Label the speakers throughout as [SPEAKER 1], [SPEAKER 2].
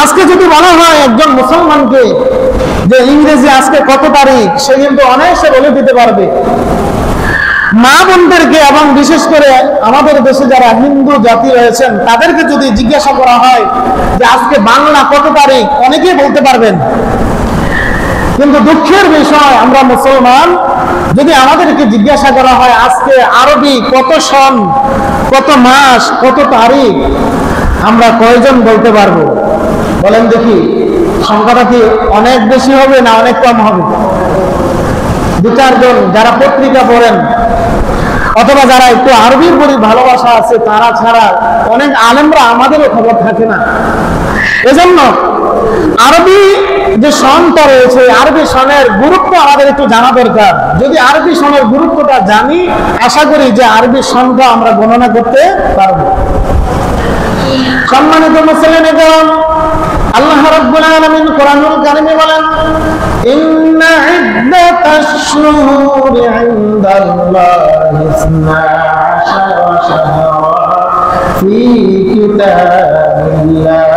[SPEAKER 1] আজকে যদি বলা হয় একজন মুসলমানকে যে ইংরেজি আজকে কত তারিখ, সে কিন্তু অনায়াসে বলে দিতে পারবে। মা বোনদেরকে এবং বিশেষ করে আমাদের দেশে যারা হিন্দু জাতি রয়েছেন তাদেরকে যদি জিজ্ঞাসা করা হয় যে আজকে বাংলা কত তারিখ, অনেকেই বলতে পারবেন। কিন্তু দুঃখের বিষয়, আমরা মুসলমান, যদি আমাদেরকে জিজ্ঞাসা করা হয় আজকে আরবি কত সন, কত মাস, কত তারিখ, আমরা কয়জন বলতে পারবো? বলেন দেখি, সংখ্যাটা কি অনেক বেশি হবে না অনেক কম হবে? দু চারজন যারা পত্রিকা পড়েন অথবা যারা একটু আরবির প্রতি ভালোবাসা আছে তারা ছাড়া অনেক আলেমরা আমাদেরও খবর থাকে না। এজন্য আরবি যে সনটা রয়েছে, আরবি সনের গুরুত্ব আমাদের একটু জানা দরকার। যদি আরবি সনের গুরুত্বটা জানি, আশা করি যে আরবি সনটা আমরা গণনা করতে পারবো। সম্মানিত মুসলিম, আল্লাহ রাব্বুল আলামিন কোরআনুল কারীমে বলেন, ইন্না ইদ্দাতাশ শুহুরি ইনদাল্লাহি 12 শাহরান ফি কিতাবিল্লাহ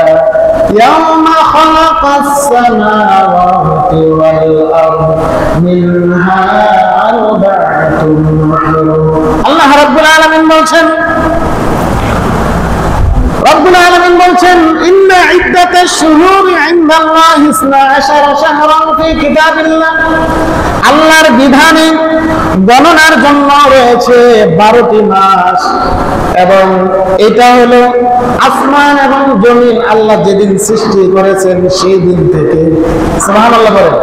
[SPEAKER 1] ইয়াওমা খালাকাস সামাওয়াতি ওয়াল আরদ মিনহা আরবা'তুন হুরুম। আল্লাহ রাব্বুল আলামিন বলছেন, রব্বুল আলামিন বলছেন, ইন্না ইদ্দাতাশ শুহুরি ইনদাল্লাহি 12 শাহরান ফি কিতাবিল্লাহ, আল্লাহর বিধানে গণনার জন্য রয়েছে 12টি মাস, এবং এটা হলো আসমান এবং জমিন আল্লাহ যেদিন সৃষ্টি করেছেন সেই দিন থেকে। সুবহানাল্লাহ বলেন।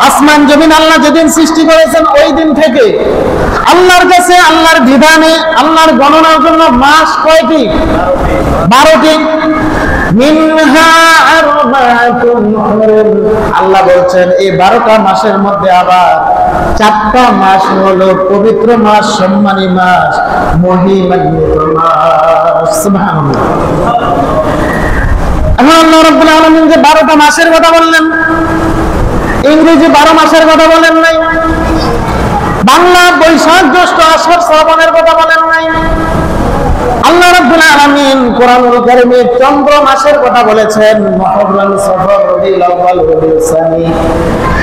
[SPEAKER 1] আসমান জমিন আল্লাহ যেদিন সৃষ্টি করেছেন ওই দিন থেকে আল্লাহর কাছে, আল্লাহর বিধানে, আল্লাহর গণনার জন্য মাস কয়টি? 12টি। মিনহা আরবা'তুন হুরুম, আল্লাহ বলছেন এই 12টা মাসের মধ্যে আবার 4টা মাস হলো পবিত্র মাস, সম্মানী মাস, মহিমান্বিত মাস। সুবহানাল্লাহ। এখন আল্লাহ রাব্বুল আলামিন যে 12টা মাসের কথা বললেন, ইংরেজি 12 মাসের কথা বলেন নাই, বাংলা বৈশাখ জ্যৈষ্ঠ আষাঢ় শ্রাবণের কথা বলেন নাই। আল্লাহ রাব্বুল আলামিন কোরআনুল কারীমে চন্দ্র মাসের কথা বলেছেন, মুহররম, সফর, রবিউল আউয়াল, রবিউল সানি।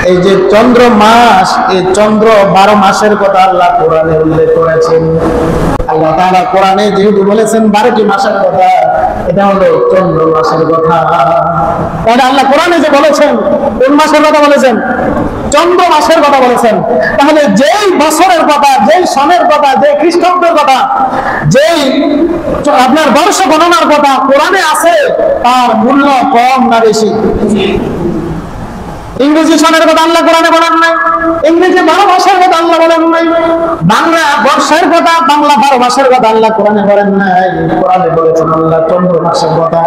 [SPEAKER 1] এই যে চন্দ্র মাস, এই চন্দ্র 12 মাসের কথা আল্লাহ কোরআনে উল্লেখ করেছেন। আল্লাহ তাআলা কোরআনে যেহেতু বলেছেন 12টি মাসের কথা, এটা হলো চন্দ্র মাসের কথা। তাহলে আল্লাহ কোরআনে যে বলেছেন কোন মাসের কথা বলেছেন? চন্দ্র মাসের কথা বলেছেন। তাহলে যেই বছরের কথা, যেই সনের কথা, যেই খ্রিস্টাব্দের কথা, যেই আপনার বর্ষ গণনার কথা কোরআনে আছে, তার মূল্য কম না বেশি? ইংরেজি সনের কথা আল্লাহ কোরআনে বলেন নাই, ইংরেজি 12 মাসের কথা আল্লাহ বলেন নাই, বাংলা বর্ষের কথা, বাংলা 12 মাসের কথা আল্লাহ কোরআনে বলেন নাই। কোরআনে বলেছেন আল্লাহ চন্দ্র মাসের কথা।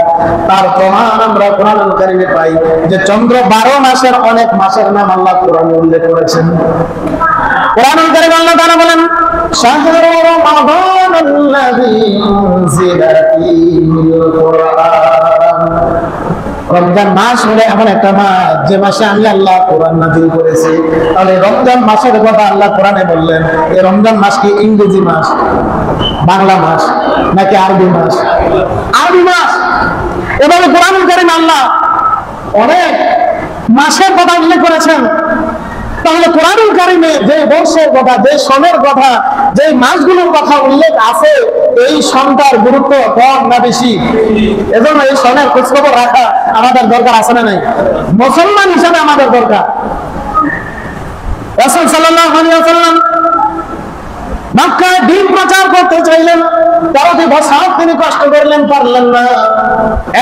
[SPEAKER 1] তার প্রমাণ আমরা কোরআনুল কারীমে পাই যে চন্দ্র 12 মাসের অনেক মাসের নাম আল্লাহ কোরআনে উল্লেখ করেছেন। কোরআনুল কারীমে আল্লাহ তাআলা বলেন, শাহরু রমাদানাল্লাযী উনজিলা ফীহিল কুরআন, রমজান মাস হলো এমন একটা মাস যে মাসে আমি আল্লাহ কোরআন নাযিল করেছি। তাহলে রমজান মাসের কথা আল্লাহ কোরআনে বললেন। এই রমজান মাস কি ইংরেজি মাস, বাংলা মাস, নাকি আরবি মাস? আরবি মাস। এভাবে কোরআনুল কারীম আল্লাহ অনেক মাসের কথা উল্লেখ করেছেন। তাহলে কোরআনুল কারীমে যে বর্ষের কথা, যে সনের কথা, যে মাসগুলোর কথা উল্লেখ আছে, এই সনটার গুরুত্ব কম না বেশি? এজন্য এই সনের খোঁজখবর রাখা আমাদের দরকার আছে না নাই? মুসলমান হিসাবে আমাদের দরকার। রাসূল সাল্লাল্লাহু আলাইহি ওয়াসাল্লাম মক্কায় দ্বীন প্রচার করতে চাইলেন, 13টি বছর তিনি কষ্ট করলেন, পারলেন না।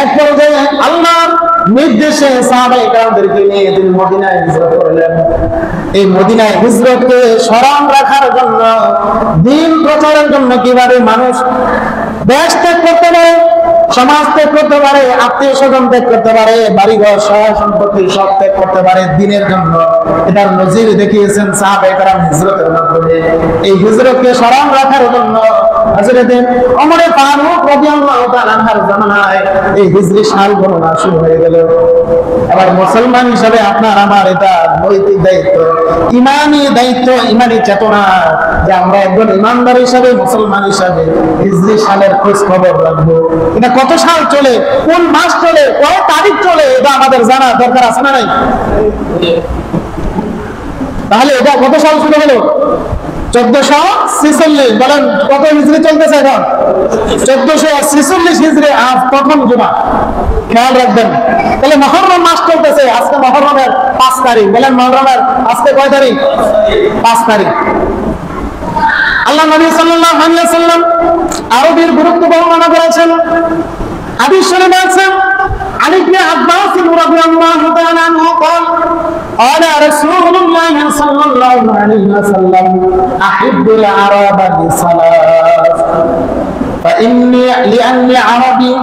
[SPEAKER 1] এক পর্যায়ে আল্লাহর নির্দেশে সাহাবায়ে কেরামদেরকে নিয়ে তিনি মদিনায় হিজরত করলেন। এই মদিনায় হিজরতকে স্মরণ রাখার জন্য, দ্বীন প্রচারের জন্য কিভাবে মানুষ দেশ ত্যাগ করতে পারে, সমাজ ত্যাগ করতে পারে, আত্মীয় স্বজন ত্যাগ করতে পারে, বাড়িঘর সহায় সম্পত্তি সব ত্যাগ করতে পারে দ্বীনের জন্য, এটার নজির দেখিয়েছেন সাহাবায়ে কেরাম হিজরতের মাধ্যমে। এই হিজরতকে স্মরণ রাখার জন্য হযরত ওমর ফারুক রাদিয়াল্লাহু তাআলা আনহার জামানায় এই হিজরি সাল গণনা শুরু হয়ে গেল। এবার মুসলমান হিসেবে আপনার আমার এটা নৈতিক দায়িত্ব, ইমানি দায়িত্ব, ইমানি চেতনা যে আমরা একজন ইমানদার হিসেবে, মুসলমান হিসেবে হিজরি সালের খোঁজ খবর রাখবো। এটা কত সাল চলে, কোন মাস চলে, কত তারিখ চলে, এটা আমাদের জানা দরকার আছে না নাই? তাহলে এটা কত সাল শুরু হলো? 1446। বলেন কত হিজরি চলতেছে এখন? 1446 হিজরি। আজ প্রথম জুমা, খেয়াল রাখবেন। তাহলে মুহররম মাস চলতেছে, আজকে মুহররমের 5 তারিখ। বলেন মুহররমের আজকে কয় তারিখ? 5 তারিখ। আল্লাহ নবী সাল্লাল্লাহু আলাইহি ওয়াসাল্লাম আরবির গুরুত্ব বর্ণনা করেছেন। হাদিস শরীফে আছে عن ابن عباس رضي الله تعالى عنه قال قال رسول الله صلى الله عليه وسلم أحب العرب بصلاة فإني لأني عربي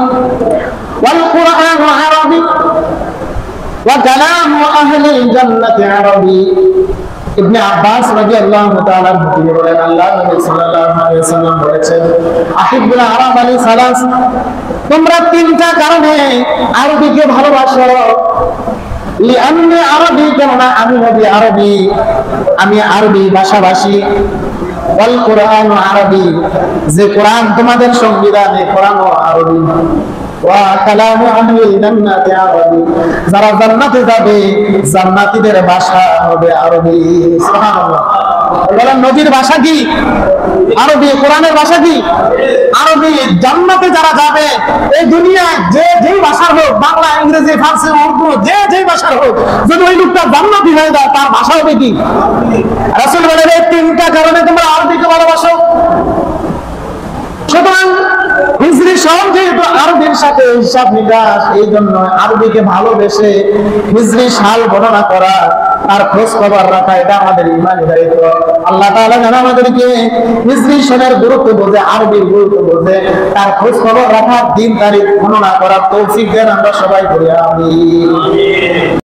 [SPEAKER 1] والقرآن عربي وكلام أهل الجنة عربي। ইবনে আব্বাস রাদিয়াল্লাহু তাআলা তিনি বলেন আল্লাহ নবী সাল্লাল্লাহু আলাইহি ওয়াসাল্লাম বলেছেন আহিবুল আরব আলী সালাস, তোমরা তিনটা কারণে আরবিকে ভালোবাসো। লিআন্নি আরবি, কেননা আমি নবী আরবি, আমি আরবি ভাষাভাষী। ওয়াল কোরআন আরবি, যে কোরআন তোমাদের সংবিধান, এই কোরআনও আরবি। ওয়া কালামু আহলিল জান্নাতি আরবি, যারা জান্নাতে যাবে জান্নাতীদের ভাষা হবে আরবি। সুবহানাল্লাহ। বলেন নবীর ভাষা কি? আরবি। কোরআনের ভাষা কি? আরবি। জান্নাতে যারা যাবে, এই দুনিয়ায় যে যেই ভাষার হোক, বাংলা, ইংরেজি, ফার্সি, উর্দু, যে যেই ভাষার হোক, যদি ওই লোকটা জান্নাতি হয়ে যায় তার ভাষা হবে কি? রাসূল বলেন এই তিনটা কারণে তোমরা আরবিকে ভালোবাসো। সুতরাং হিজরি সন যেহেতু আরবির সাথে হিসাব নিকাশ, এই জন্য আরবিকে ভালোবেসে হিজরি সাল গণনা করা, তার খোঁজ খবর রাখা, এটা আমাদের ইমানি দায়িত্ব। আল্লাহ তাআলা যেন আমাদেরকে হিজরি সনের গুরুত্ব বোঝে, আরবির গুরুত্ব বোঝে, তার খোঁজ খবর রাখার দিন তারিখ গণনা করার তৌফিক দেন আমরা সবাই করি আমিন।